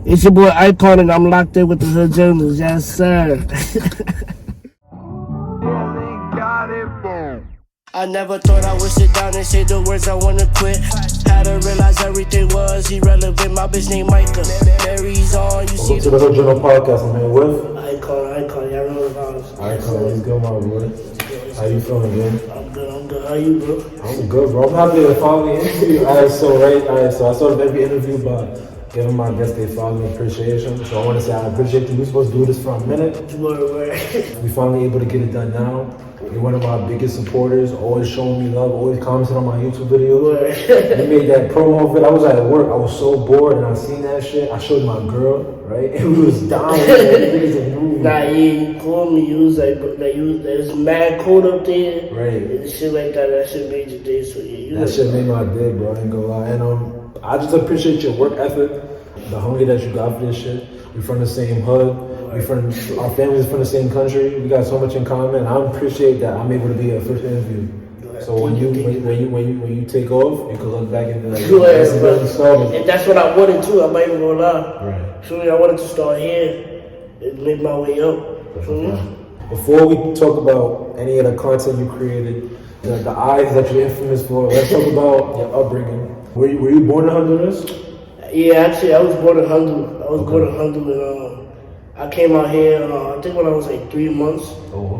It's your boy Eyekon, and I'm locked in with the Hood Journals. Yes, sir. I never thought I would sit down and say the words I wanna quit. Had to realize everything was irrelevant. My bitch named Micah. Mary's on, you see. Welcome to the Hood Journal podcast. I'm here with Eyekon. Y'all know the vibes. Eyekon, what's good, my boy? How you feeling, man? I'm good. How you, bro? I'm good, bro. I'm happy to finally interview. Alright, so I started every interview by giving my guests their following appreciation. So I want to say I appreciate you. We're supposed to do this for a minute. We finally able to get it done now. You're one of my biggest supporters, always showing me love, always commenting on my YouTube videos. You made that promo of it. I was at work, I was so bored, and I seen that shit. I showed my girl, right? And we was dying. Nah, you called me. You was like there's mad code up there. Right. And shit like that. That shit made your day. So yeah, that shit made my day, bro. I ain't gonna lie. And I just appreciate your work ethic, the hunger that you got for this shit. We're from the same hood. Our families from the same country. We got so much in common. I appreciate that I'm able to be a first interview. So when you take off, you can look back and be like, this is where we started. And that's what I wanted too. I'm not even gonna lie. Right. So I wanted to start here and make my way up. Before we talk about any of the content you created, the eyes that you're infamous for, let's talk about your upbringing. Were you born in Honduras? Yeah, actually, I was born in Honduras. Born in Honduras. I came out here, I think when I was like 3 months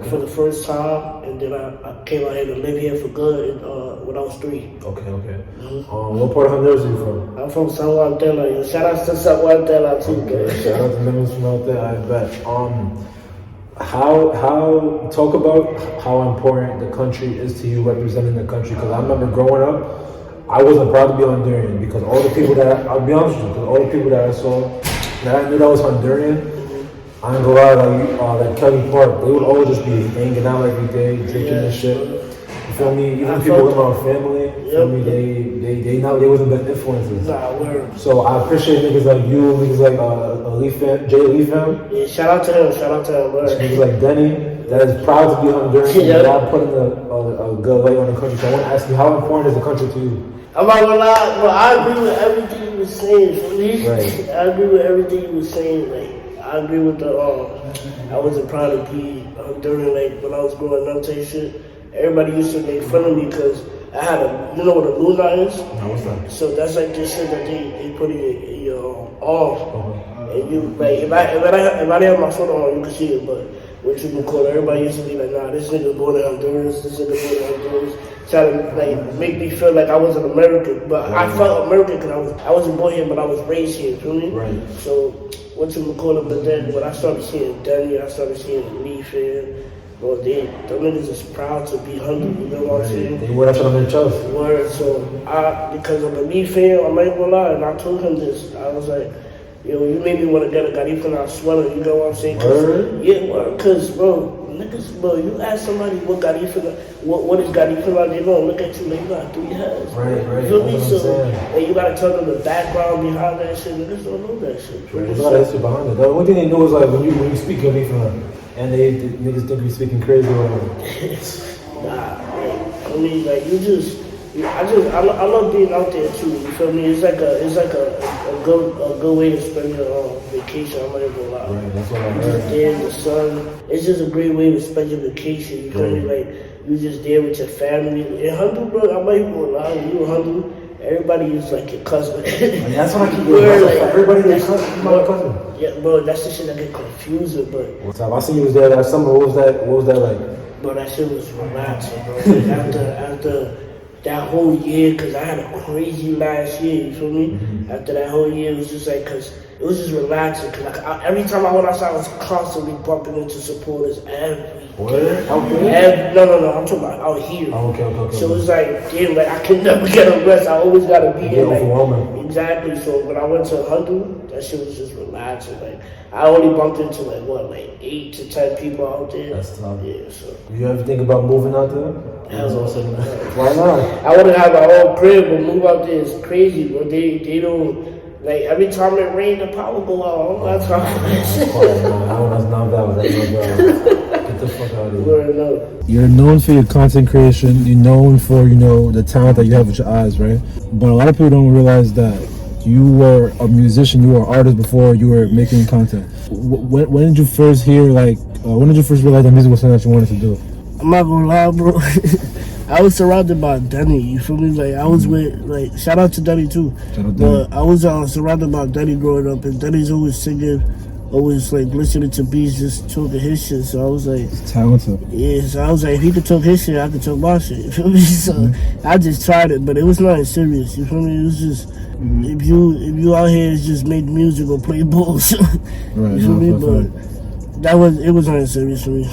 for the first time, and then I came out here to live here for good when I was 3. Okay. Mm-hmm. What part of Honduras are you from? I'm from San Juan Tela. Shout out to San Juan Tela too, guys. Shout out to members from out there, I bet. How talk about how important the country is to you, representing the country? Because I remember growing up, I wasn't proud to be Honduran because all the people I'll be honest with you, because all the people that I saw that I knew that was Honduran, I ain't gonna lie, like Kelly Park, they would all just be hanging out every day, drinking and shit. You feel me? Even people in my family, feel me? They wasn't bad influences. Nah, word. So I appreciate niggas like you, niggas like Jay Lee fam. Yeah, shout out to him, word. Niggas like Denny, that is proud to be Honduran. Yeah. That putting a good light on the country. So I want to ask you, how important is the country to you? I'm not gonna lie, bro, I agree with everything you were saying, for me. Right. I agree with everything you were saying, like. I agree with I wasn't proud to be Honduran, like, when I was growing up and shit. Everybody used to make fun of me because I had you know what a luna is? No, what's that? So that's like this shit that they put in your arm. And you, like, if I didn't have my phone on, you can see it, but what you can call it, everybody used to be like, nah, this nigga born in Honduras, try to, like, make me feel like I wasn't American. But I felt American because I wasn't born here, but I was raised here, feel me? Right. So, what you would call it, but then when I started seeing Danny, I started seeing Leaf here. Well, them niggas is proud to be Honduran, you know what I'm saying? They wear that shit on their chest. Word, so because I'm a Leaf fan, I'm not gonna lie, and I told him this. I was like, yo, you made me want to get a Garifuna sweater, you know what I'm saying? Because, bro, niggas, bro, you ask somebody what is Garifuna, they gonna look at you like you got 3 heads. Right. You feel me? So, and you gotta tell them the background behind that shit. Niggas don't know that shit. Right, there's a lot of history behind it. The only thing they know is like when you speak Garifuna, and niggas think you speaking crazy or whatever. Nah, like, I mean, like, I love being out there too. You feel me? It's like a good way to spend your vacation. I'm not even gonna lie. Right, that's what I heard. Just there in the sun. It's just a great way to spend your vacation. You feel me? Like you just there with your family. In Honduras, bro, I'm not even gonna lie. When you in Honduras, everybody is like your cousin. And that's what I keep doing. Like, everybody is my cousin. Yeah, bro, that's the shit that get confusing. But I see you was there that summer. What was that like? Bro, that shit was relaxing, bro. after that whole year, because I had a crazy last year, you feel me? After that whole year, it was just like, because it was just relaxing. Cause like, every time I went outside, I was constantly bumping into supporters Where? Out there? No, I'm talking about out here. Oh, okay. So it was like, damn, like I can never get a rest. I always gotta be here. Like, overwhelming. Exactly. So when I went to Honduras, that shit was just relaxing. Like I only bumped into like 8 to 10 people out there. That's tough. Yeah. So. You ever think about moving out there? Why not? I want to have my own crib, but move out there is crazy. But they don't. Like every time it rains, the power go out. I'm not talking about that shit. No, that's not valid. Get the fuck out of here. No. You're known for your content creation. You're known for, the talent that you have with your eyes, right? But a lot of people don't realize that you were a musician, you were an artist before you were making content. When did you first hear when did you first realize that music was something that you wanted to do? I'm not gonna lie, bro. I was surrounded by Denny, you feel me? Like, I was with, shout out to Denny too. But I was surrounded by Denny growing up, and Denny's always singing, always listening to beats, just talking his shit. So I was like, it's talented. Yeah, so I was like, if he could talk his shit, I could talk my shit. You feel me? So I just tried it, but it was nothing serious. You feel me? It was just if you out here just make music or play balls. Right, you feel me? But it was nothing serious for me.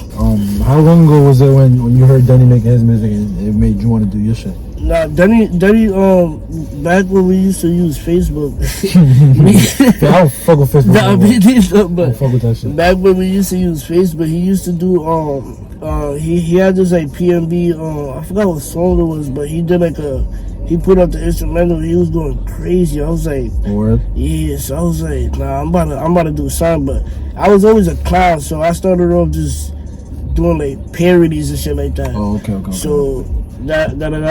How long ago was it when you heard Denny making his music and it made you want to do your shit? Nah, Denny, back when we used to use Facebook. I don't fuck with Facebook. Nah, me neither, but I don't fuck with that shit. back when we used to use Facebook, he used to do he had this PNB I forgot what song it was, but he did he put up the instrumental. He was going crazy. I was like, Word? Yeah. So I was like, nah, I'm about to do something. But I was always a clown, so I started off just doing parodies and shit like that. Oh, okay. So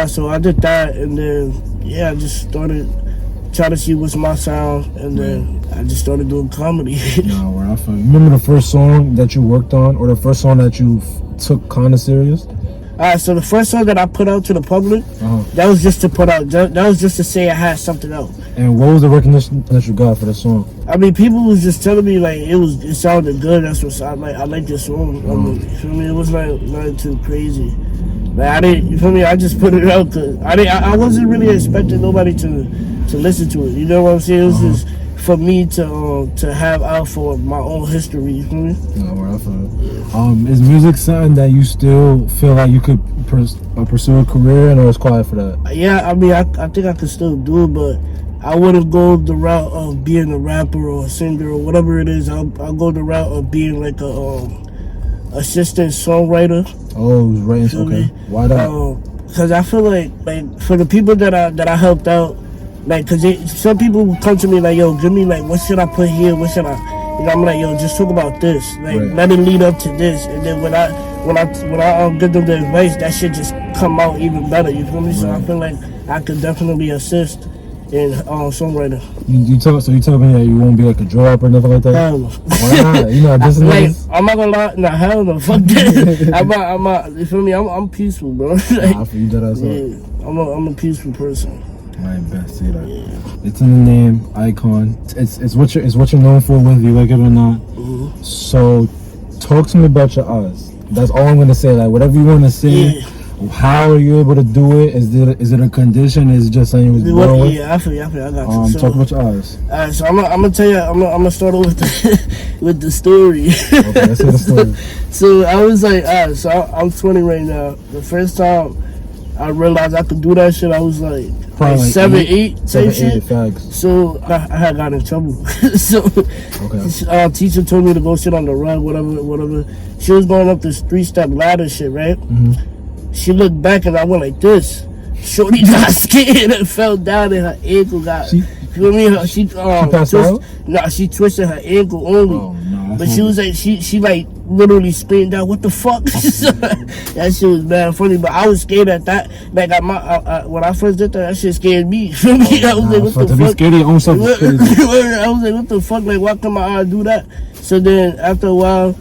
so I did that, and then I just started trying to see what's my sound, and then I just started doing comedy. Nah, where I feel. Remember the first song that you worked on, or the first song that you took kind of serious? Alright, so the first song that I put out to the public, that was just to put out. That was just to say I had something out. And what was the recognition that you got for the song? I mean, people was just telling me it sounded good. That's what I like this song. You feel me? It was nothing too crazy. I didn't. You feel me? I just put it out because I wasn't really expecting nobody to listen to it. You know what I'm saying? It was just for me to have out for my own history. You feel me? No, where I feel. Is music something that you still feel like you could pursue a career in, or is quiet for that? Yeah, I mean, I think I could still do it, but I wouldn't go the route of being a rapper or a singer or whatever it is. I'll go the route of being assistant songwriter. Oh, right. Okay. Why that? Because I feel like for the people that I helped out, cause some people will come to me yo, give me what should I put here? What should I? I'm like, yo, just talk about this. Let it lead up to this, and then when I give them the advice, that shit just come out even better. You feel me? So I feel like I could definitely assist in songwriting. You tell me that you won't be a drill rapper or nothing like that? Hell no. Why not? I'm not gonna lie. Nah, hell no. Fuck that. I'm you feel me? I'm peaceful, bro. I feel that. Yeah, I'm a peaceful person. I best say that. Yeah. It's in the name, Eyekon. It's what you're known for, whether you like it or not. Mm-hmm. So, talk to me about your eyes. That's all I'm gonna say. Whatever you want to say. Yeah. How are you able to do it? Is it a condition? Is it just something you was born with? Yeah, I feel I got you. So, talk about your eyes. Alright, so I'm gonna tell you. I'm gonna start off with the story. Okay, let's hear the story. So I was alright. So I'm 20 right now. The first time I realized I could do that shit, I was probably 7, 8 type shit. So I had got in trouble. So teacher told me to go sit on the rug, whatever. She was going up this 3-step ladder shit, right? Mm-hmm. She looked back and I went like this. Shorty got scared and fell down and her ankle got. You feel me? She passed out? Nah, she twisted her ankle only. Oh, no, but she was she literally screamed out, "What the fuck?" That shit was bad funny. But I was scared at that. When I first did that shit scared me. Feel me? I was like, "What the fuck?" Be scared of your own self is crazy. I was like, "What the fuck? Why come I do that?" So then after a while,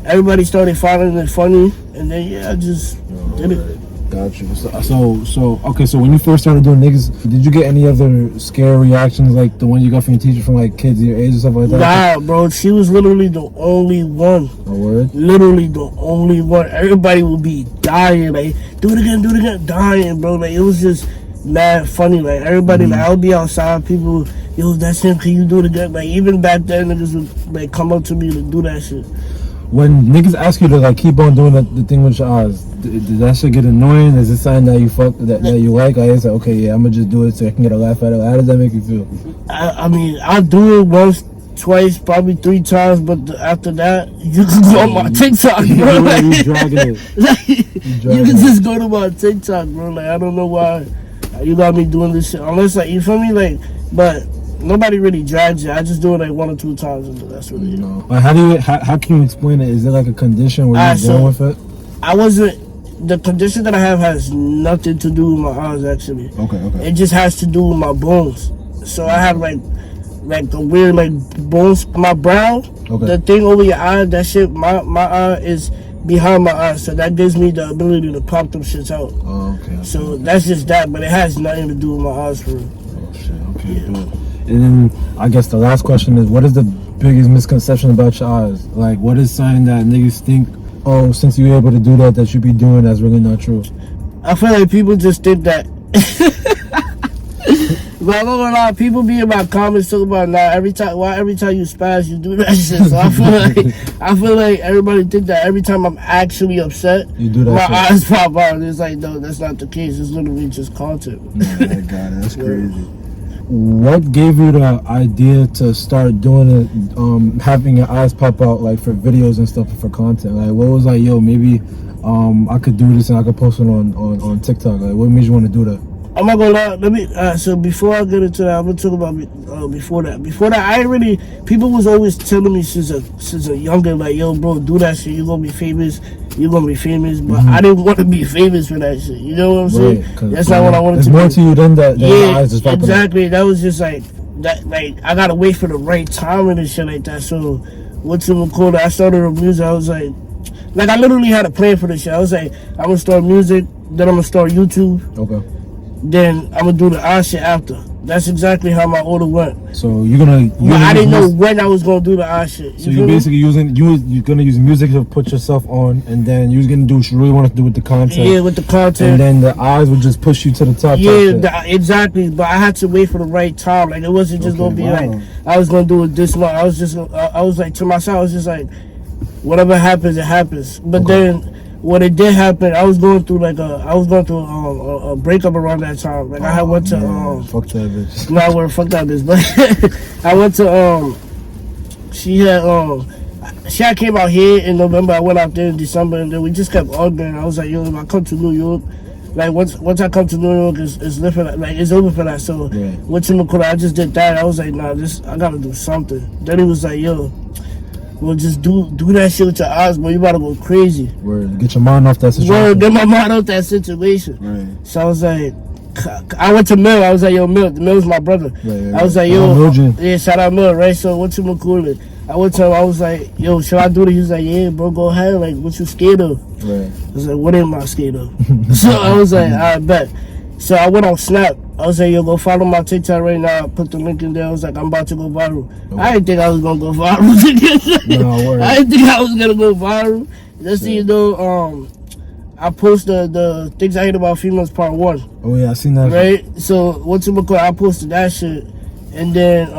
everybody started finding it funny, and then I just did it. Got you. So when you first started doing niggas, did you get any other scare reactions like the one you got from your teacher from kids your age or stuff like that? Nah, bro. She was literally the only one. A word? Literally the only one. Everybody would be dying, do it again, dying, bro. It was just mad funny. Everybody, I would be outside, people, yo, that's him, can you do it again? Even back then, niggas would come up to me to do that shit. When niggas ask you to keep on doing the thing with your eyes, does that shit get annoying? Is it something that you that you like? I say, okay, yeah, I'm gonna just do it so I can get a laugh out of it. How does that make you feel? I mean, I'll do it once, twice, probably 3 times, but after that, you can go on my TikTok, bro. You dragging it. You can just go to my TikTok, bro. I don't know why you got me doing this shit. Unless, you feel me? But nobody really drags it. I just do it 1 or 2 times, and that's what it is. How can you explain it? Is it a condition where you're born with it? The condition that I have has nothing to do with my eyes, actually. Okay. It just has to do with my bones. So I have like the weird like bones, my brow, Okay. the thing over your eye, that shit, my eye is behind my eye, so that gives me the ability to pop them shits out. Oh, okay. So that's just that, but it has nothing to do with my eyes for real. Oh shit. Okay. Good. And then I guess the last question is, what is the biggest misconception about your eyes? Like, what is something that niggas think, oh, since you're able to do that you be doing, that's really not true? I feel like people just think that. But I'm not gonna lie, people be in my comments talking about every time you spaz you do that shit. So I feel like everybody think that every time I'm actually upset, you do that my shit. eyes pop out. And it's like, no, that's not the case. It's literally just content. Nah, I got it. That's crazy. What gave you the idea to start doing it, having your eyes pop out like for videos and stuff for content? Like, what was like, yo, maybe I could do this and I could post it on TikTok? Like, what made you want to do that? I'm not gonna lie. So before I get into that, I'm gonna talk about before that. Before that, I ain't really. People was always telling me since a younger, like, yo, bro, do that shit. You gonna be famous. You gonna be famous. But I didn't want to be famous for that shit. You know what I'm saying? That's not what I wanted to do. It's more to you than that. Yeah, exactly. That was just like that. Like, I gotta wait for the right time and shit like that. So what's it called? I started with music. I was like I literally had a plan for this shit. I was like, I'm gonna start music, then I'm gonna start YouTube. Okay. Then I'm gonna do the eye shit after. That's exactly how my order went. So you're gonna I didn't know when I was gonna do the eye shit. So you're basically you're gonna use music to put yourself on, and then you're gonna do what you really want to do with the content. Yeah, with the content. And then the eyes would just push you to the top. Yeah, exactly. But I had to wait for the right time. Like, it wasn't just gonna be like I was gonna do it this month. I was like to myself, I was just like, whatever happens, it happens. But then when it did happen, I was going through a breakup around that time. Like, I had went to fuck that bitch. No, I wouldn't fuck that bitch. But I went to she had came out here in November. I went out there in December, and then we just kept arguing. I was like, yo, if I come to New York, like once I come to New York, it's different. Like, it's over for that. So I just did that. I was like, nah, I gotta do something. Then he was like, yo, well, just do that shit with your eyes, bro. You about to go crazy. Word. Get your mind off that situation. Word. Get my mind off that situation. Right. So I was like, I went to Mill. I was like, yo, Mill's my brother. Right. I was like, yo, yeah, shout out Mill, right? So what you call it? I went to him. I was like, yo, should I do it? He was like, yeah, bro, go ahead. Like, what you scared of? Right. I was like, what am I scared of? So I was like, I bet. So I went on Snap. I was like, yo, go follow my TikTok right now. I put the link in there. I was like, I'm about to go viral. Okay. I didn't think I was going to go viral. No, I didn't think I was going to go viral. Just so you know, I posted the Things I Hate About Females Part 1. Oh, yeah, I seen that. Right? So, I posted that shit. And then,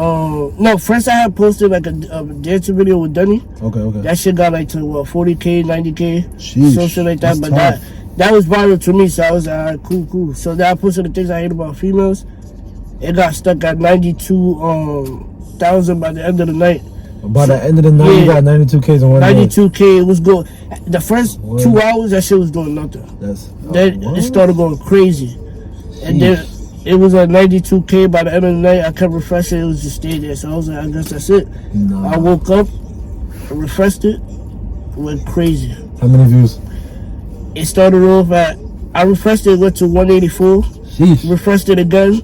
first I had posted like a dancing video with Dunny. Okay. That shit got like to, 40K, 90K. Sheesh, some shit like that. But tough. That was viral to me, so I was like, all right, cool. So then I posted the Things I Hate About Females. It got stuck at 92,000 by the end of the night. By the end of the night, you got 92K in one night. 92K, it was going. The first 2 hours, that shit was doing nothing. Then it started going crazy. And then it was at 92K by the end of the night. I kept refreshing, it was just staying there. So I was like, I guess that's it. No. I woke up, I refreshed it, went crazy. How many views? It started off at, I refreshed it, went to 184. Sheesh. Refreshed it again,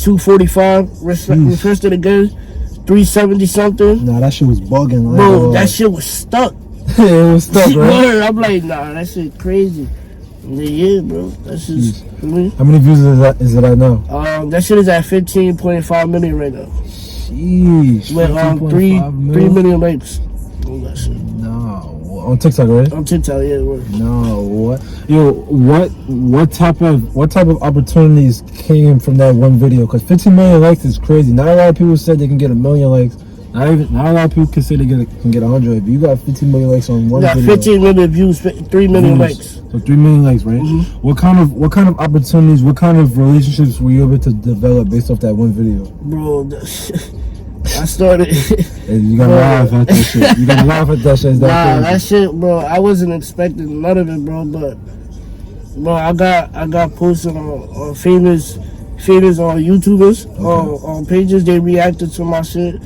245. Refreshed it again, 370 something. Nah, that shit was bugging. Bro, that shit was stuck. It was stuck, right? I'm like, nah, that shit crazy. Yeah, bro, that's just for me. How many views is it at now? That shit is at 15.5 million right now. Sheesh. With 3 million likes on that shit. No. On TikTok, right? On TikTok, yeah. Right. No, what? Yo, what type of opportunities came from that one video? Because 15 million likes is crazy. Not a lot of people said they can get 1 million likes. Not a lot of people can say they can get 100. But you got 15 million likes on one video. 15 million views, 3 million likes. So 3 million likes, right? Mm-hmm. What kind of opportunities? What kind of relationships were you able to develop based off that one video? Bro, I started. Hey, you gotta laugh at that shit. You gotta laugh at that shit. That shit, bro. I wasn't expecting none of it, bro. But, bro, I got posted on famous on YouTubers on pages. They reacted to my shit.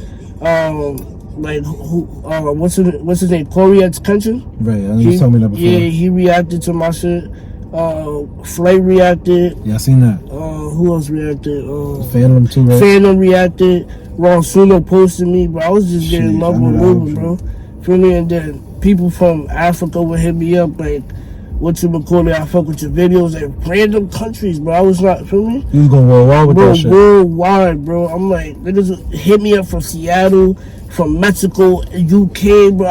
What's his name? Corey at Tension. Right. You told me that before. Yeah, he reacted to my shit. Flight reacted. Yeah, I seen that. Who else reacted? Phantom too, right? Phantom reacted. Ron Suno posted me, bro. I was just getting love with moving, bro. Feel me? And then people from Africa would hit me up like, what you been calling? I fuck with your videos at random countries, bro. I was not, feel me? You was going worldwide with that shit. Worldwide, bro. I'm like, niggas hit me up from Seattle, from Mexico, UK, bro.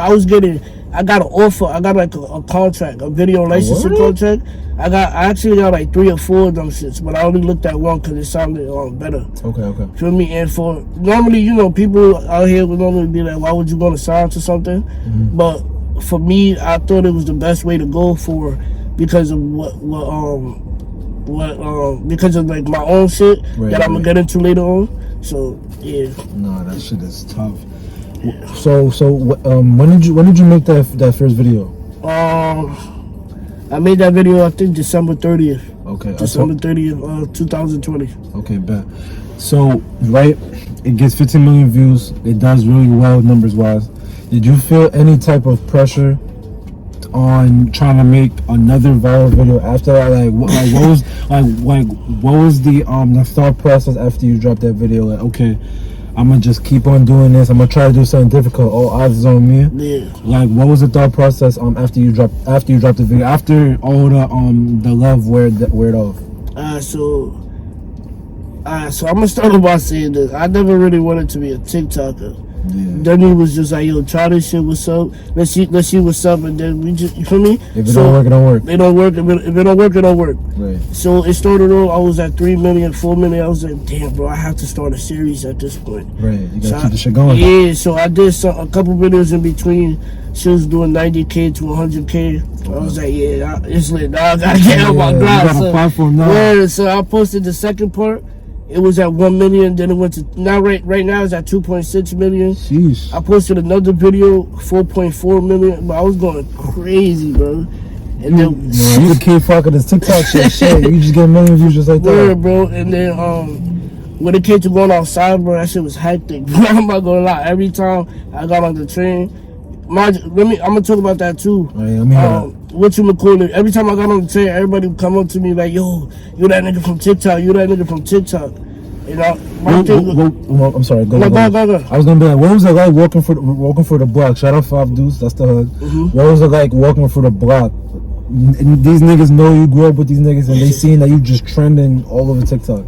I got an offer. I got like a contract, a video licensing contract. I actually got like 3 or 4 of them shits, but I only looked at one because it sounded better. Okay. Feel me? And for normally, you know, people out here would normally be like, why would you want to sign to something? Mm-hmm. But for me, I thought it was the best way to go because of because of like my own shit that I'm gonna get into later on. So yeah. No, that shit is tough. So when did you make that first video? I made that video I think December 30th. Okay. December 30th, 2020. Okay, bet. So right, it gets 15 million views. It does really well numbers wise. Did you feel any type of pressure on trying to make another viral video after that? What was the thought process after you dropped that video? Like, okay, I'm gonna just keep on doing this. I'm gonna try to do something difficult. All odds is on me. Yeah. Like, what was the thought process after you dropped the video? After all the love weared off. So I'm gonna start by saying this. I never really wanted to be a TikToker. Yeah. Then he was just like, yo, try this shit, what's up? Let's see what's up, and then we just, you feel me? If it don't work, it don't work. It don't work. If it don't work, it don't work. Right. So it started off, I was at 3 million, 4 million. I was like, damn, bro, I have to start a series at this point. Right. You gotta keep the shit going. Yeah, so I did a couple videos in between. She was doing 90K to 100K. I was like, yeah, it's lit. Now I gotta get on my grind. You got a platform now. Yeah, so I posted the second part. It was at 1 million, then it went to right now it's at 2.6 million. Sheesh. I posted another video, 4.4 million, but I was going crazy, bro. And then you the kid fucking this TikTok shit. You just get a million views just like that. Yeah, bro. And then when it came to going outside, bro, that shit was hectic. I'm not gonna lie. Every time I got on the train, I'm gonna talk about that too. What you call it? Every time I got on the train, everybody would come up to me like, "Yo, you that nigga from TikTok? You that nigga from TikTok?" You know, I'm sorry. Go. I was gonna be like, what was it like walking for the block? Shout out 5 Deuce, that's the hood. Mm-hmm. What was it like walking for the block? And these niggas know you grew up with these niggas, and they seeing that you just trending all over TikTok.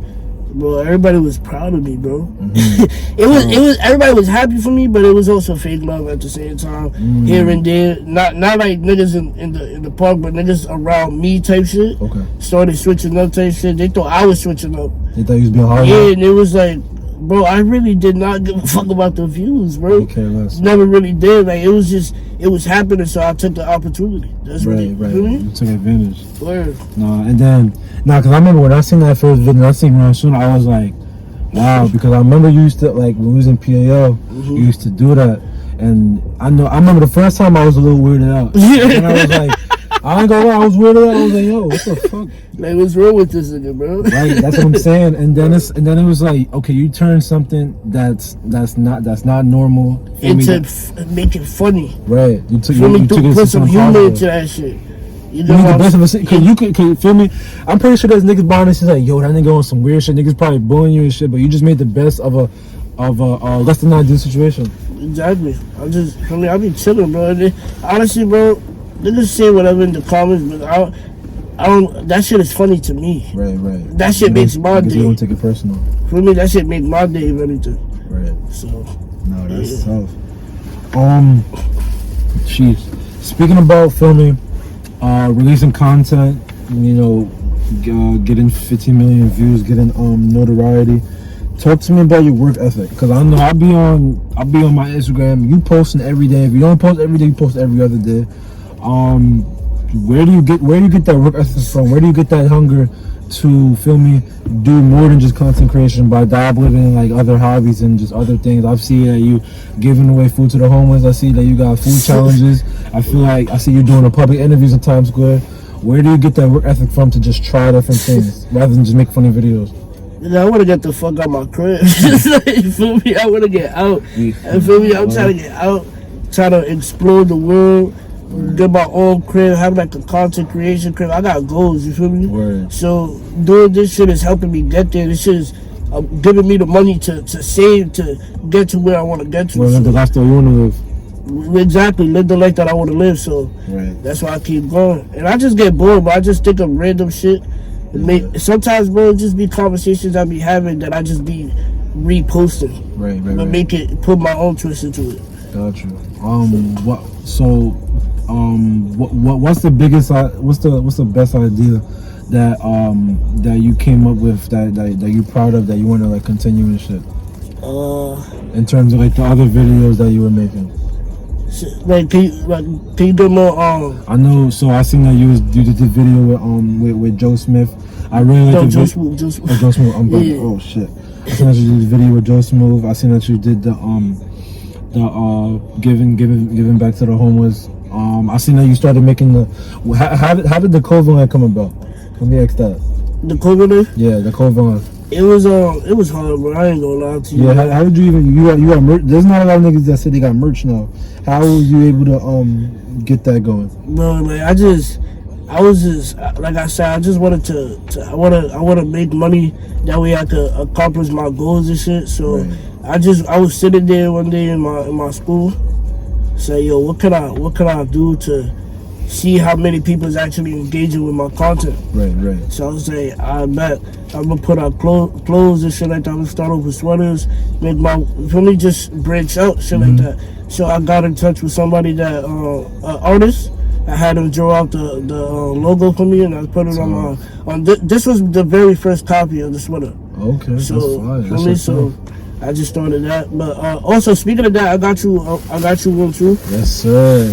Bro, everybody was proud of me, bro. Mm-hmm. It was everybody was happy for me, but it was also fake love at the same time. Here and there, not like niggas in the park, but niggas around me type shit. Okay. Started switching up type shit. They thought I was switching up. They thought you was being hard. Yeah, and it was like, bro, I really did not give a fuck about the views, bro. Okay, never really did. Like, it was happening, so I took the opportunity. That's right. You took advantage. Word. Because I remember when I seen that first video, I seen Ron Soon, I was like, wow, because I remember you used to, like, when we was in PAO, you used to do that. And I remember the first time I was a little weirded out. And I was like, I ain't gonna lie, I was weirded out. I was like, yo, what the fuck? Like, what's wrong with this nigga, bro? Right, that's what I'm saying. And then it was like, okay, you turn something that's not normal into make it funny. Right. You took put some humor into that shit. You know the best of it. Cause you feel me? I'm pretty sure there's niggas behind this. Like, yo, that nigga on some weird shit. Niggas probably bullying you and shit, but you just made the best of a less than ideal situation. Exactly. I be chilling, bro. Honestly, bro, niggas say whatever in the comments, but I don't. That shit is funny to me. Right. That shit makes my day. You don't take it personal. For me, that shit make my day, if anything. Right. So. No, that's tough. Jeez. Speaking about filming, releasing content, you know, getting 15 million views, getting notoriety. Talk to me about your work ethic, because I know I'll be on my Instagram. You posting every day. If you don't post every day, you post every other day. Where do you get that work ethic from? Where do you get that hunger to, feel me, do more than just content creation by dabbling in like other hobbies and just other things? I've seen that you giving away food to the homeless. I see that you got food challenges. I feel like I see you doing the public interviews in Times Square. Where do you get that work ethic from to just try different things rather than just make funny videos? I want to get the fuck out my crib. You feel me? I want to get out. You feel me? I'm trying to get out, try to explore the world. get my own crib, have like a content creation crib. I got goals, you feel me? Word. So doing this shit is helping me get there. This shit is giving me the money to save to get to where I want to get to. Live the lifestyle you want to live. Exactly, live the life that I want to live. So that's why I keep going. And I just get bored, but I just think of random shit. Sometimes, bro, it just be conversations I be having that I just be reposting. Right. But make it, put my own twist into it. Got you. What's the biggest? What's the best idea that you came up with that you're proud of that you want to like continue and shit? In terms of like the other videos that you were making. Like, can you do more? I know. So I seen that you did the video with Joe Smith. I really like Joe Smooth. Joe Smooth. Oh shit. I seen that you did the video with Joe Smooth. I seen that you did the giving back to the homeless. I seen that you started making the. How did the clothing line come about? Let me ask that. The clothing line? Yeah, the clothing line. It was hard, bro. I ain't gonna lie to you. Yeah, how did you even you got merch? There's not a lot of niggas that say they got merch now. How were you able to get that going? Bro, like I was just like I said, I just wanted to I wanna make money that way I could accomplish my goals and shit. So I was sitting there one day in my school, say, yo, what can I do to see how many people is actually engaging with my content? Right. So I was like, I bet I'm gonna put out clothes and shit like that. I'm gonna start off with sweaters, make really just branch out, shit like that. So I got in touch with somebody that artist. I had him draw out the logo for me, and I put it on this was the very first copy of the sweater. Okay, so that's fine. So I just started that. But also speaking of that, I got you one too. Yes sir.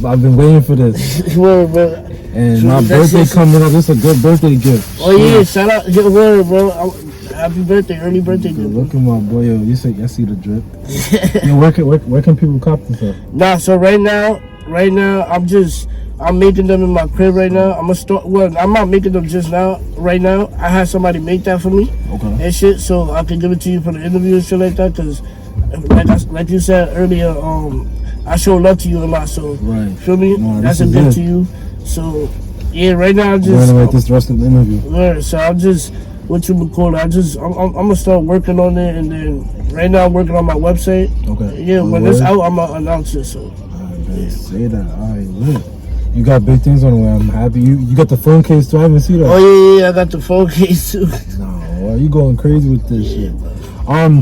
I've been waiting for this. Word, bro. And my birthday coming up. This is a good birthday gift. Oh yeah, shout out, your word, bro. Happy birthday, early birthday gift. Look at my boy, yo. I see the drip. Yo, where can people cop this up? Nah, so right now I'm making them in my crib right now. I'm gonna start. Well, I'm not making them just now. Right now, I had somebody make that for me. Okay. And shit, so I can give it to you for the interview and shit like that. Cause, like you said earlier, I show love to you a lot. So, feel me? No, that's a gift to you. So, yeah, right now I'm just. I'm gonna write this rest of the interview. Yeah, so I'm just. What you would call it? I'm gonna start working on it, and then right now I'm working on my website. Okay. Yeah, when it's out, I'm gonna announce it. So. Say that. All right, lit. You got big things on the way. I'm happy. You got the phone case too. I haven't seen that. Oh yeah, I got the phone case too. No, you going crazy with this shit.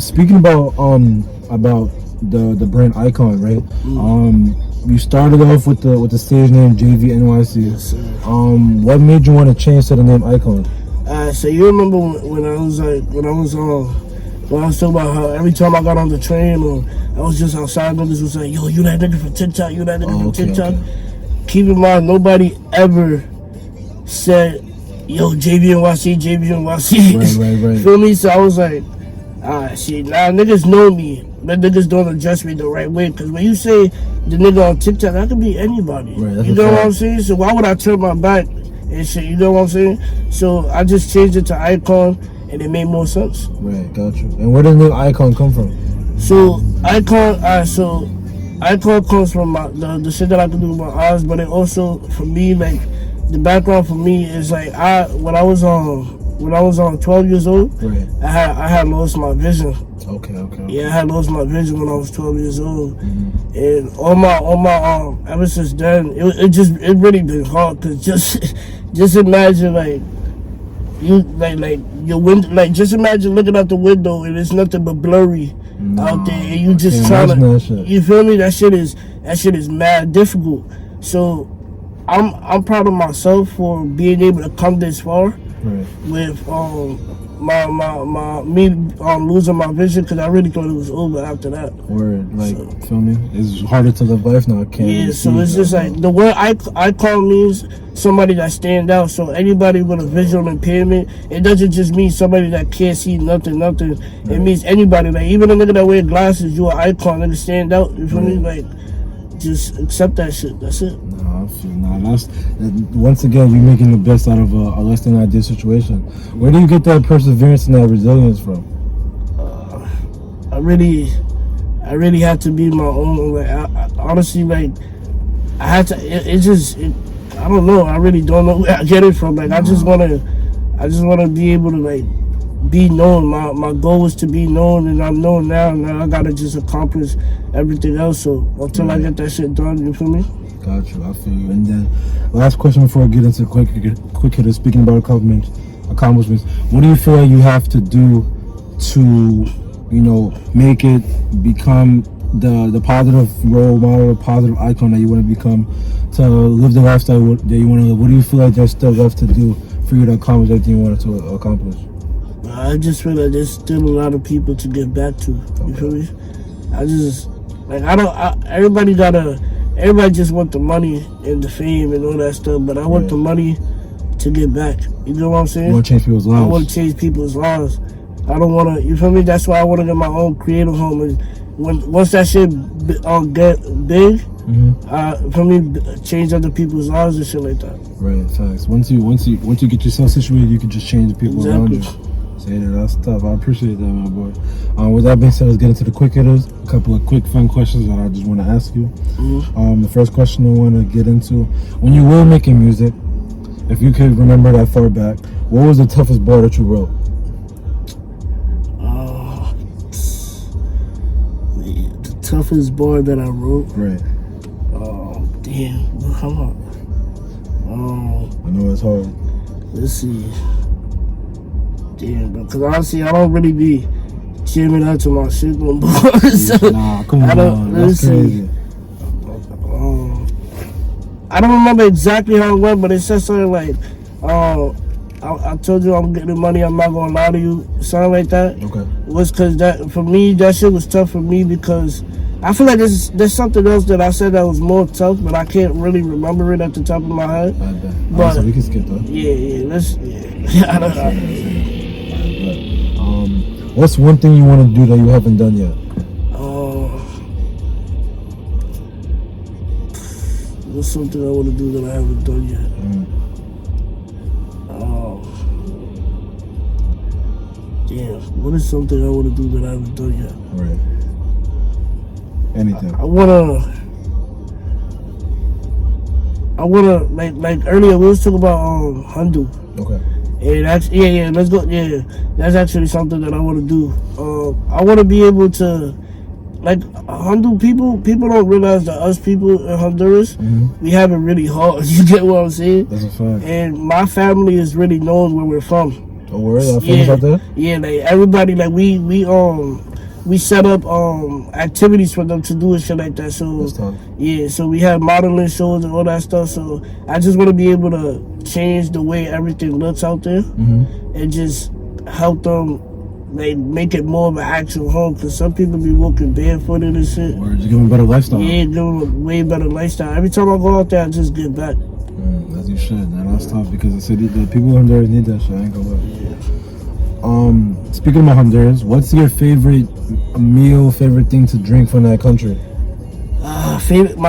Speaking about the brand Eyekon, right? You started off with the stage name JV NYC. Yes, sir. What made you want to change to the name Eyekon? So you remember when I was talking about how every time I got on the train or I was just outside, niggas was like, yo, you that nigga from TikTok, you that nigga from TikTok. Okay. Keep in mind, nobody ever said, yo, JVNYC. Right. Feel me? So I was like, shit, now niggas know me, but niggas don't address me the right way. Because when you say the nigga on TikTok, that could be anybody. Right, you know what I'm saying? So why would I turn my back and shit? You know what I'm saying? So I just changed it to Eyekon, and it made more sense. Right, got you. And where did the name Eyekon come from? So Eyekon comes from the shit that I can do with my eyes, but it also, for me, like, the background for me is like, when I was 12 years old, I had lost my vision. Okay. Yeah, I had lost my vision when I was 12 years old, and all my ever since then, it really been hard. Cause just imagine like you like your window, like just imagine looking out the window and it's nothing but blurry out there, and you just trying to, you feel me? That shit is mad difficult. So I'm proud of myself for being able to come this far with me losing my vision, because I really thought it was over after that. Word, like, feel me? It's harder to live life now. I can't. Yeah, so it's just like the word Eyekon means somebody that stand out. So anybody with a visual impairment, it doesn't just mean somebody that can't see nothing. It means anybody. Like even a nigga that wear glasses, you an icon, nigga stand out. You feel me? Like, just accept that shit. That's it. That's once again, you're making the best out of a less than ideal situation. Where do you get that perseverance and that resilience from? I really have to be my own. Like, I honestly, like, I had to. I don't know. I really don't know where I get it from. Like I just wanna be able to like be known. My goal is to be known, and I'm known now. Now I gotta just accomplish everything else. So until I get that shit done, you feel me? Got you. I feel you. And then last question before I get into quick hitter. Speaking about accomplishments, what do you feel like you have to do to, you know, make it become the positive role model, positive icon that you want to become, to live the lifestyle that you want to live? What do you feel like there's still left to do for you to accomplish everything you wanted to accomplish? I just feel like there's still a lot of people to get back to. You feel me? Everybody just want the money and the fame and all that stuff, but I want the money to get back. You know what I'm saying? You want to change people's lives. I want to change people's lives. I don't want to, you feel me? That's why I want to get my own creative home. And once that shit get big, for me, change other people's lives and shit like that. Right, facts. Once you get yourself situated, you can just change the people around you. Say that, that's tough. I appreciate that, my boy. With that being said, let's get into the quick hitters. A couple of quick, fun questions that I just want to ask you. The first question I want to get into: when you were making music, if you could remember that far back, what was the toughest bar that you wrote? The toughest bar that I wrote? Right. Damn. Come on. I know it's hard. Let's see. Damn, because honestly, I don't really be jamming out to my shit no more. So nah, come on. That's crazy. I don't remember exactly how it went, but it said something like, I told you I'm getting money, I'm not gonna lie to you, something like that. Okay. It was because that, for me, that shit was tough for me because I feel like there's something else that I said that was more tough, but I can't really remember it at the top of my head. I bet. But so we can skip that. I don't know. What's one thing you want to do that you haven't done yet? What's something I want to do that I haven't done yet? Damn, what is something I want to do that I haven't done yet? Right. Anything. I wanna like earlier we was talking about Honduras. Okay. And actually, let's go. Yeah, that's actually something that I want to do. I want to be able to, like, Honduran people don't realize that us people in Honduras, we have it really hard. You get what I'm saying? That's a fact. And my family is really known where we're from. Oh, where are famous out there? Yeah, like everybody, like we set up activities for them to do and shit like that. So yeah, so we have modeling shows and all that stuff. So I just want to be able to change the way everything looks out there and just help them, like, make it more of an actual home. Because some people be walking barefooted and shit. Or just give them a better lifestyle. Yeah, give them a way better lifestyle. Every time I go out there, I just get back. As you should. And that's tough because the people in Honduras need that shit. I ain't gonna lie. Speaking about Honduras, what's your favorite meal, favorite thing to drink from that country? My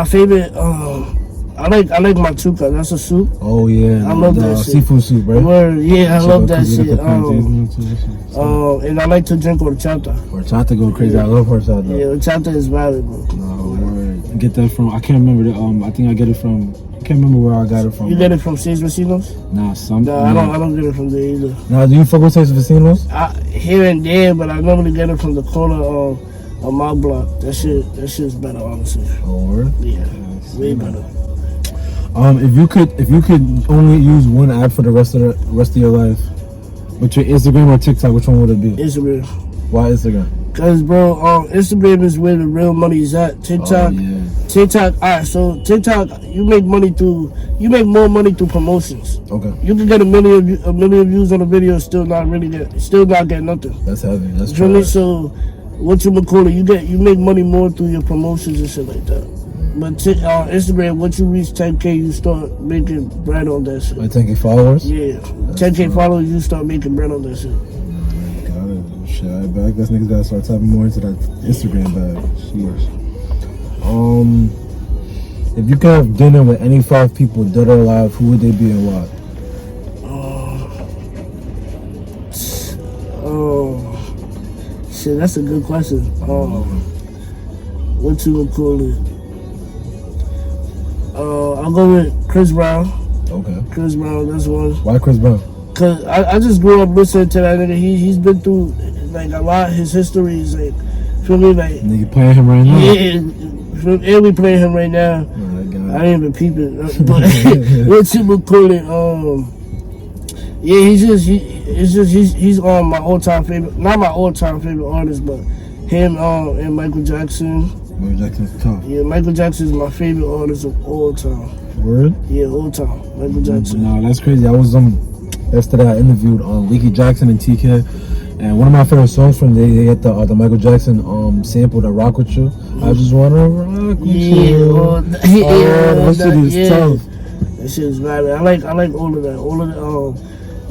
favorite, I like machuca. That's a soup. Oh yeah, I love that shit. Seafood soup, right? Yeah, I love that shit. And I like to drink horchata. Horchata go crazy. I love horchata. Yeah, horchata is valuable. No, word. I get that from, I can't remember I think I get it from, I can't remember where I got it from. You get it from Seis Vecinos? Nah, I don't get it from there either. Nah, do you fuck with Seis Vecinos? Here and there, but I normally get it from the corner of my block. That shit's better, honestly. Oh, word? Yeah, way better. If you could only use one app for the rest of your life, but your Instagram or TikTok, which one would it be? Instagram. Why Instagram? Cause bro, Instagram is where the real money is at. TikTok, alright. So TikTok, you make more money through promotions. Okay. You can get a million views on a video, and still not get nothing. That's heavy. That's true. So what you call it? You make money more through your promotions and shit like that. But Instagram, once you reach 10K, you start making bread on that shit. Like 10K followers? Yeah. 10K followers, you start making bread on that shit. Got it. Shit, I guess niggas gotta start tapping more into that Instagram bag. Sheesh. If you could have dinner with any 5 people, dead or alive, who would they be and why? Shit, that's a good question. What you would call it? I'll go with Chris Brown. Okay. Chris Brown, that's one. Why Chris Brown? Cause I just grew up listening to that nigga. He's been through like a lot. His history is like, feel me, like. Nigga playing him right now. Yeah, and we playing him right now. Oh, I ain't even peep it, but what you would call it? Yeah, he's on my all-time favorite. Not my all-time favorite artist, but him and Michael Jackson. Michael Jackson's tough. Yeah, Michael Jackson is my favorite artist of all time. Word? Yeah, all time. Michael Jackson. No, that's crazy. I was yesterday. I interviewed Leaky Jackson and TK, and one of my favorite songs from they get the Michael Jackson sample, the "Rock with You." I just wanna rock with you. That shit is tough. That shit is bad. I like all of that. All of the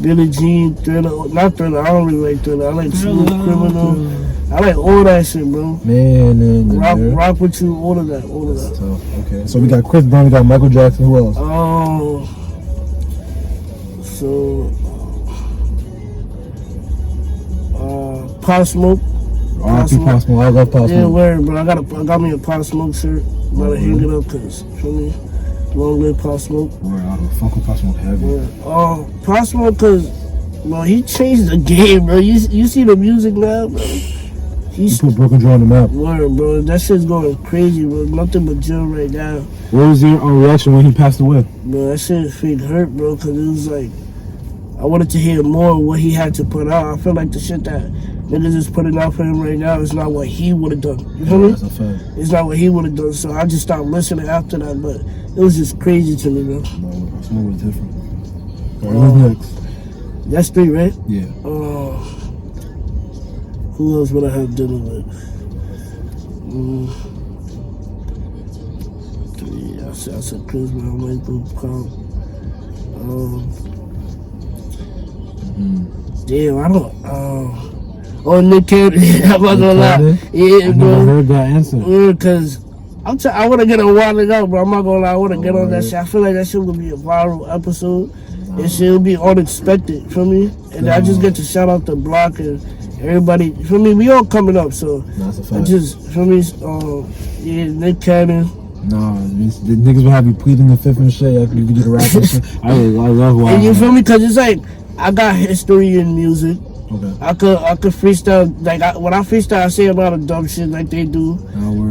Billie Jean, Thriller, not Thriller. I don't really like Thriller. I like Smooth Criminal. I like all that shit, bro. Man, rock with You, all of that. That's tough. Okay, so we got Chris Brown, we got Michael Jackson. Who else? Pop Smoke. Pop Smoke. I love Pop Smoke. Yeah, word, bro. I got me a Pop Smoke shirt. Gotta hang it up, cause for me, long live Pop Smoke. Word, I don't fuck with Pop Smoke heavy. Pop Smoke, cause bro, he changed the game, bro. You see the music now, bro. He put Broken Joe on the map. Word, bro. That shit's going crazy, bro. Nothing but Jill right now. What was your reaction when he passed away? Bro, that shit fake hurt, bro, cause it was like I wanted to hear more of what he had to put out. I feel like the shit that niggas is putting out for him right now is not what he would have done. You feel me? That's a fact. It's not what he would have done. So I just stopped listening after that. But it was just crazy to me, bro. No, Smoke was different. Alright, who's next? That's 3, right? Yeah. Who else would I have dinner with? 3. I said Chris Brown, Michael, Pop. Damn, I don't. Nick Cannon. I'm not gonna lie. Yeah, bro. I never heard that answer. Yeah, cause I wanna get a while ago, bro. I'm not gonna lie. I wanna get on that shit. I feel like that shit would be a viral episode. And shit would be unexpected for me. And I just get to shout out the block and everybody. For me, we all coming up, so that's a fact. I just for me, yeah, Nick Cannon. No, the niggas will have you pleading the fifth and shit after you do the rap and shit. I love why. And you feel me? Cause it's like I got history in music. Okay. I could freestyle, like when I freestyle, I say a lot of dumb shit like they do.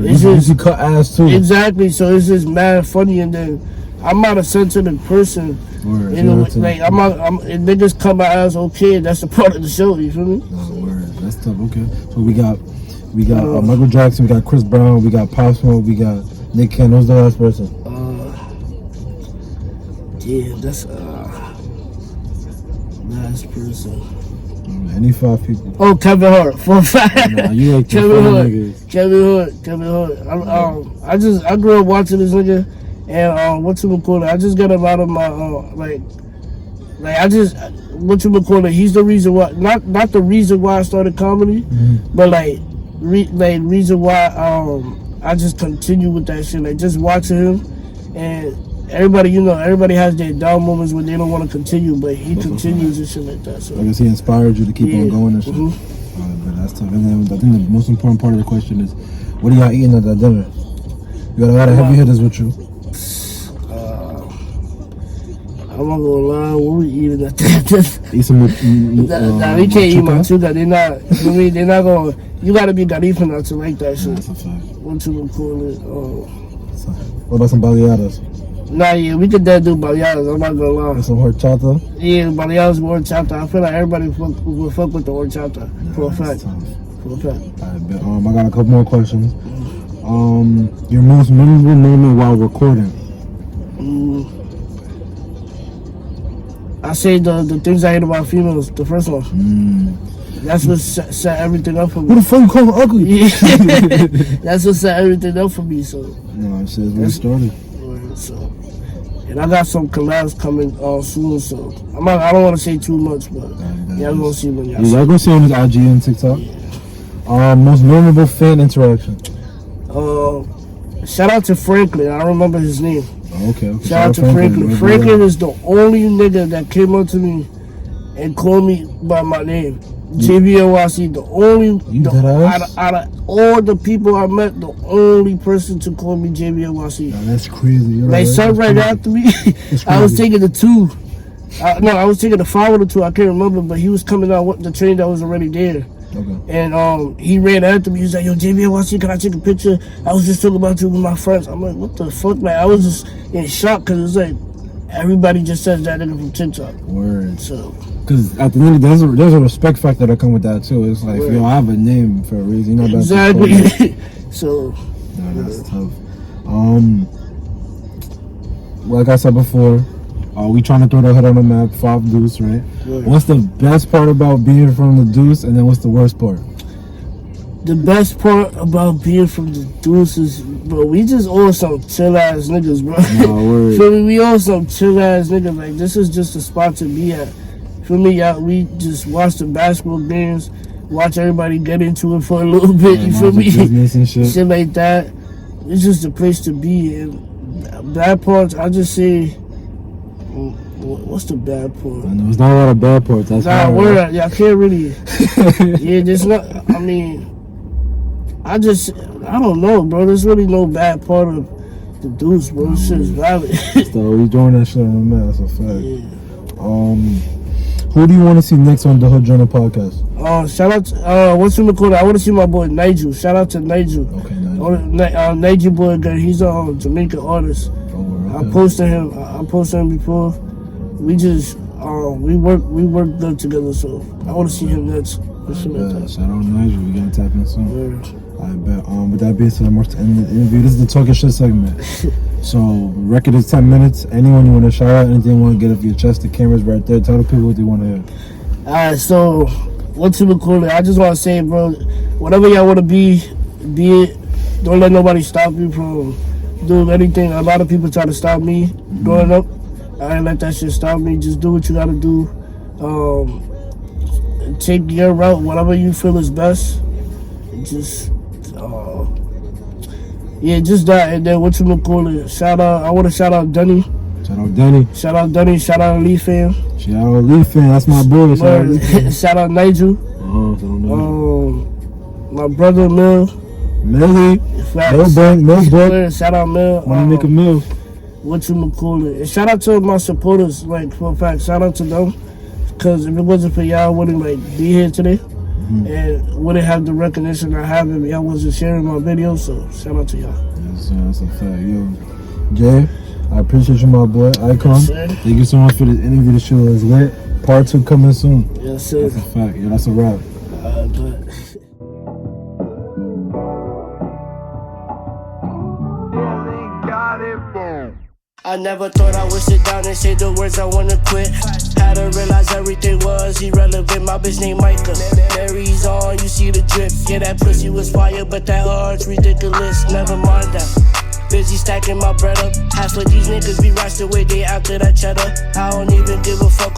It's just, you cut ass too. Exactly, so it's just mad funny, and then I'm not a sensitive person. Word, you know, like and niggas cut my ass okay, and that's a part of the show. You feel me? No, word, that's tough. Okay, so we got Michael Jackson, we got Chris Brown, we got Pop Smoke, we got Nick Cannon. Who's the last person? Yeah, that's last person. Any 5 people. Oh, Kevin Hart, for a fact. Nah, you like Kevin Hart. I grew up watching this nigga, and what's it called? I just got a lot of my he's the reason why, not the reason why I started comedy, but reason why I just continue with that shit. Like just watching him, and everybody has their down moments when they don't want to continue, but he continues and shit like that. So I guess he inspired you to keep on going and shit. But that's tough. And then I think the most important part of the question is, what are y'all eating at that dinner? You got a lot of heavy hitters with you. I'm not gonna lie, what we eating at that? Eat some. We can't eat machuca. They're not gonna. You gotta be Garifuna to like that shit. That's a fact. What you gonna call it? What about some baleadas? Nah, yeah, we could do baleadas. I'm not gonna lie. Some horchata? Yeah, baleadas with horchata. I feel like everybody will fuck with the horchata for a fact. For a fact. Alright, but I got a couple more questions. Your most memorable moment while recording? I say the things I hate about females. The first one. That's what set everything up for me. Who the fuck you call her ugly? Yeah. That's what set everything up for me. So. No, shit, we started. So, and I got some collabs coming soon. So I don't want to say too much, but y'all gonna see when y'all. Y'all gonna see on his IG and TikTok. Yeah. Most memorable fan interaction. Shout out to Franklin. I don't remember his name. Okay. Shout out to Franklin. Franklin is the only nigga that came up to me and called me by my name. JVNYC, the only, deadass? out of all the people I met, the only person to call me JVNYC. Nah, that's crazy. You're Like, son right after me, I was taking the 2. I was taking the 5 or the 2, I can't remember, but he was coming out with the train that was already there. Okay. And he ran after me. He was like, yo, JVNYC, can I take a picture? I was just talking about you with my friends. I'm like, what the fuck, man? I was just in shock because it's like, everybody just says that nigga from TikTok. Word. So, because at the end of the day, there's a respect factor that come with that too. It's like, yo, I have a name for a reason. You know, exactly. So, nah, that's tough. Like I said before, we trying to throw the hood on the map. 5 Deuce, right? What's the best part about being from the Deuce, and then what's the worst part? The best part about being from the Deuce is, bro, we just all some chill ass niggas, bro. Nah, word. Feel me? We all some chill ass niggas. Like, this is just a spot to be at. Feel me? Yeah, we just watch the basketball games, watch everybody get into it for a little bit. You feel me? And shit like that. It's just a place to be. And bad parts, I just say, what's the bad part? I know it's not a lot of bad parts. That's nah, word. Yeah, I can't really. Yeah, there's not. I mean, I don't know, bro. There's really no bad part of the Deuce, bro. This shit is valid. So we doing that shit on the map. That's a fact. Yeah. Who do you want to see next on the Hood Journal podcast? Shout out to, what's in the corner? I want to see my boy Nigel. Shout out to Nigel. Okay, Nigel. Nigel boy, he's a Jamaican artist. Okay. I posted him before. We just, we work good together, so I want to see him next. Shout out Nigel. We gotta tap in soon. Yeah. I bet. With that being said, I'm to end the interview. This is the talking shit segment. So, record is 10 minutes. Anyone you want to shout out, anything you want to get off your chest, the camera's right there. Tell the people what they want to hear. Alright, so, what's in the corner? I just want to say, bro, whatever y'all want to be it. Don't let nobody stop you from doing anything. A lot of people try to stop me growing up. I didn't let that shit stop me. Just do what you got to do. Take your route, whatever you feel is best. Just, just that. And then what you gonna call it? I want to shout out Dunny. Shout out Dunny. Shout out Dunny. Shout out Lee fam. Shout out Lee fam. That's my boy. Shout out Nigel. My brother Mill. Millie. No book. Shout out Mill. Wanna make a meal. What you gonna call it? And shout out to my supporters. Like, for a fact, shout out to them. Because if it wasn't for y'all, I wouldn't be here today. And wouldn't have the recognition I have if y'all wasn't sharing my videos. So shout out to y'all. Yes, that's a fact. Yo, Jay, I appreciate you, my boy. Eyekon. Yes, thank you so much for this interview. The show is lit. Part 2 coming soon. Yes, sir. That's a fact. Yo, that's a wrap. I never thought I would sit down and say the words I wanna quit. Had to realize everything was irrelevant. My bitch named Micah. Mary's on, you see the drip. Yeah, that pussy was fire, but that heart's ridiculous. Never mind that. Busy stacking my bread up. Half of these niggas be rushed away, they after that cheddar. I don't even give a fuck.